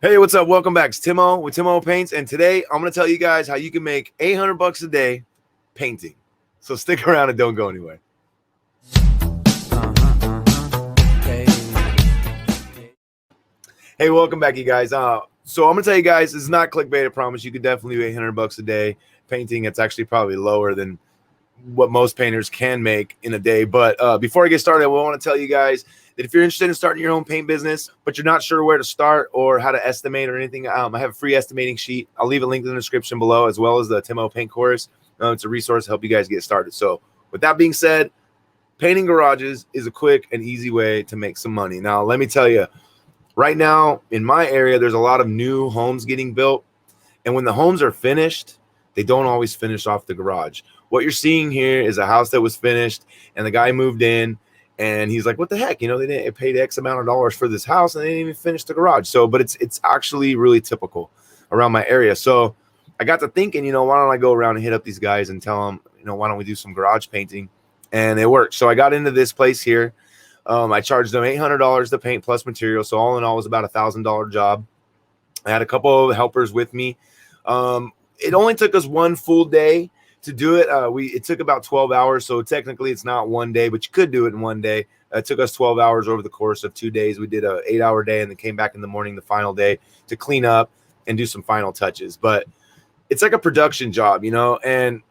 Hey, what's up? Welcome back. It's Timo with Timo Paints, and today I'm going to tell you guys how you can make $800 a day painting. So stick around and don't go anywhere. Hey, welcome back, you guys. So I'm going to tell you guys, it's not clickbait. I promise you could definitely do $800 a day painting. It's actually probably lower than what most painters can make in a day. But before I get started, I want to tell you guys that if you're interested in starting your own paint business, but you're not sure where to start or how to estimate or anything, I have a free estimating sheet. I'll leave a link in the description below, as well as the Timo Paint course. It's a resource to help you guys get started. So with that being said, painting garages is a quick and easy way to make some money. Now, let me tell you, right now in my area, there's a lot of new homes getting built. And when the homes are finished, they don't always finish off the garage. What you're seeing here is a house that was finished and the guy moved in and he's like, what the heck? They didn't paid X amount of dollars for this house and they didn't even finish the garage. So, but it's actually really typical around my area. So I got to thinking, why don't I go around and hit up these guys and tell them, why don't we do some garage painting? And it worked. So I got into this place here. I charged them $800 to paint plus material. So all in all, it was about $1,000 job. I had a couple of helpers with me. It only took us one full day to do it. It took about 12 hours. So technically it's not one day, but you could do it in one day. It took us 12 hours over the course of 2 days. We did a 8-hour day and then came back in the morning, the final day, to clean up and do some final touches. But it's like a production job, and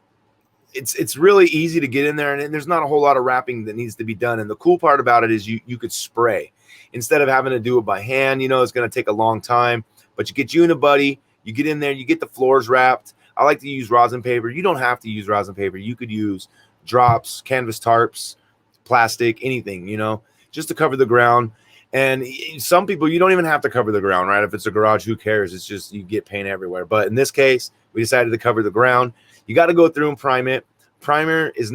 it's really easy to get in there, and there's not a whole lot of wrapping that needs to be done. And the cool part about it is you could spray instead of having to do it by hand. It's going to take a long time, but you get you and a buddy, you get in there, you get the floors wrapped. I like to use rosin paper. You don't have to use rosin paper. You could use drops, canvas tarps, plastic, anything, just to cover the ground. And some people, you don't even have to cover the ground, right? If it's a garage, who cares? It's just you get paint everywhere. But in this case, we decided to cover the ground. You got to go through and prime it. Primer is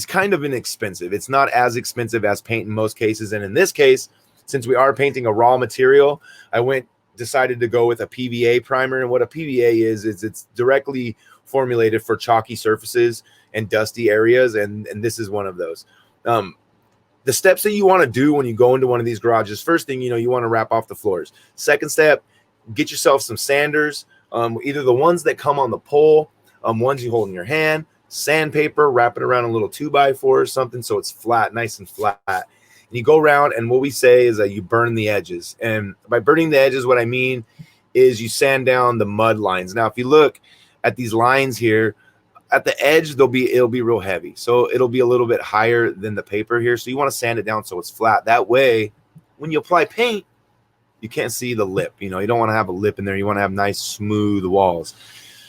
kind of inexpensive. It's not as expensive as paint in most cases. And in this case, since we are painting a raw material, I decided to go with a PVA primer. And what a PVA is it's directly formulated for chalky surfaces and dusty areas. And this is one of those. The steps that you want to do when you go into one of these garages, first thing, you want to wrap off the floors. Second step, get yourself some sanders, either the ones that come on the pole, ones you hold in your hand, sandpaper, wrap it around a little 2x4 or something so it's flat, nice and flat. And you go around, and what we say is that you burn the edges. And by burning the edges, what I mean is you sand down the mud lines. Now, if you look at these lines here, at the edge, it'll be real heavy. So it'll be a little bit higher than the paper here. So you want to sand it down so it's flat. That way, when you apply paint, you can't see the lip. You don't want to have a lip in there. You want to have nice, smooth walls.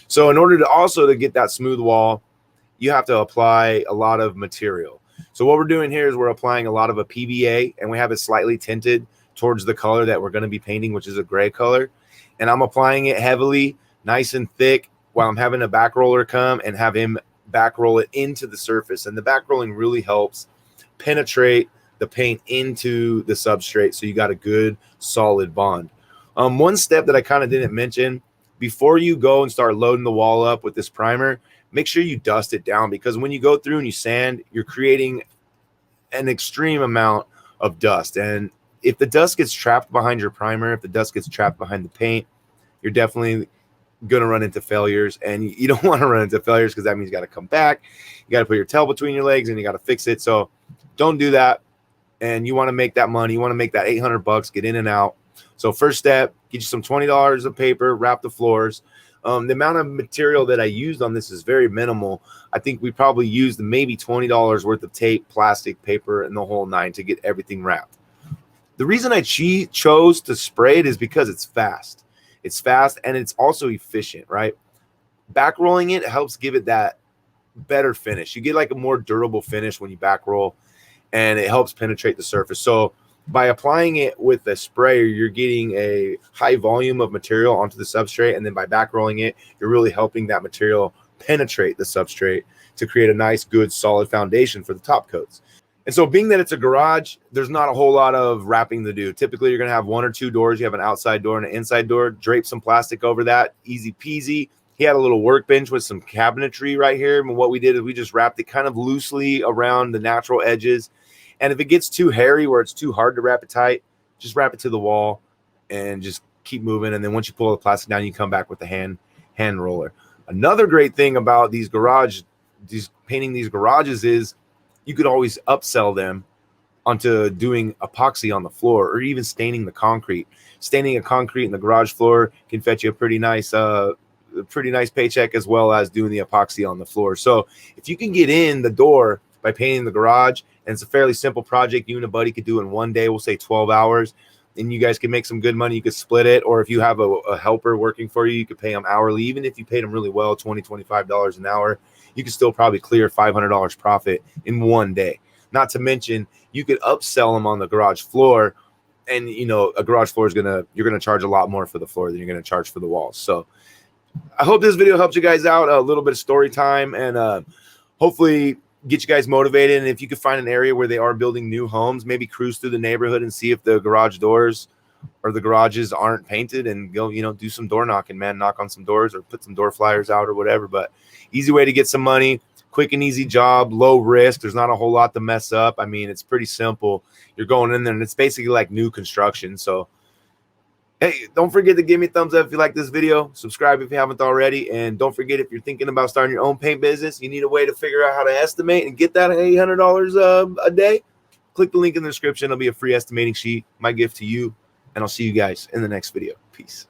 So in order to get that smooth wall, you have to apply a lot of material. So what we're doing here is we're applying a lot of a PVA, and we have it slightly tinted towards the color that we're going to be painting, which is a gray color. And I'm applying it heavily, nice and thick, while I'm having a back roller come and have him back roll it into the surface. And the back rolling really helps penetrate the paint into the substrate, so you got a good solid bond. One step that I kind of didn't mention, before you go and start loading the wall up with this primer, make sure you dust it down, because when you go through and you sand, you're creating an extreme amount of dust. And if the dust gets trapped behind your primer, if the dust gets trapped behind the paint, you're definitely going to run into failures. And you don't want to run into failures, because that means you got to come back, you got to put your tail between your legs, and you got to fix it. So don't do that. And you want to make that money, you want to make that $800, get in and out. So first step, get you some $20 of paper, wrap the floors. The amount of material that I used on this is very minimal. I think we probably used maybe $20 worth of tape, plastic, paper, and the whole nine to get everything wrapped. The reason I chose to spray it is because it's fast. It's fast, and it's also efficient, right? Back rolling it helps give it that better finish. You get like a more durable finish when you back roll, and it helps penetrate the surface. So by applying it with a sprayer, you're getting a high volume of material onto the substrate. And then by back rolling it, you're really helping that material penetrate the substrate to create a nice, good, solid foundation for the top coats. And so being that it's a garage, there's not a whole lot of wrapping to do. Typically, you're going to have one or two doors. You have an outside door and an inside door. Drape some plastic over that. Easy peasy. He had a little workbench with some cabinetry right here. And what we did is we just wrapped it kind of loosely around the natural edges. And if it gets too hairy where it's too hard to wrap it tight, just wrap it to the wall. and just keep moving. And then once you pull the plastic down, you come back with the hand roller. Another great thing about painting these garages is you could always upsell them onto doing epoxy on the floor, or even staining the concrete. Staining a concrete in the garage floor can fetch you a pretty nice paycheck, as well as doing the epoxy on the floor. So if you can get in the door by painting the garage, and it's a fairly simple project you and a buddy could do in one day, we'll say 12 hours, and you guys can make some good money. You could split it, or if you have a helper working for you, you could pay them hourly. Even if you paid them really well, $20-$25 an hour, you could still probably clear $500 profit in one day. Not to mention, you could upsell them on the garage floor, and a garage floor you're gonna charge a lot more for the floor than you're gonna charge for the walls. So I hope this video helps you guys out, a little bit of story time, and hopefully get you guys motivated. And if you could find an area where they are building new homes, maybe cruise through the neighborhood and see if the garage doors or the garages aren't painted, and go, do some door knocking, man. Knock on some doors or put some door flyers out or whatever. But easy way to get some money, quick and easy job, low risk. There's not a whole lot to mess up. I mean, it's pretty simple. You're going in there and it's basically like new construction. So hey, don't forget to give me a thumbs up if you like this video. Subscribe if you haven't already. And don't forget, if you're thinking about starting your own paint business, you need a way to figure out how to estimate and get that $800 a day, click the link in the description. It'll be a free estimating sheet, my gift to you. And I'll see you guys in the next video. Peace.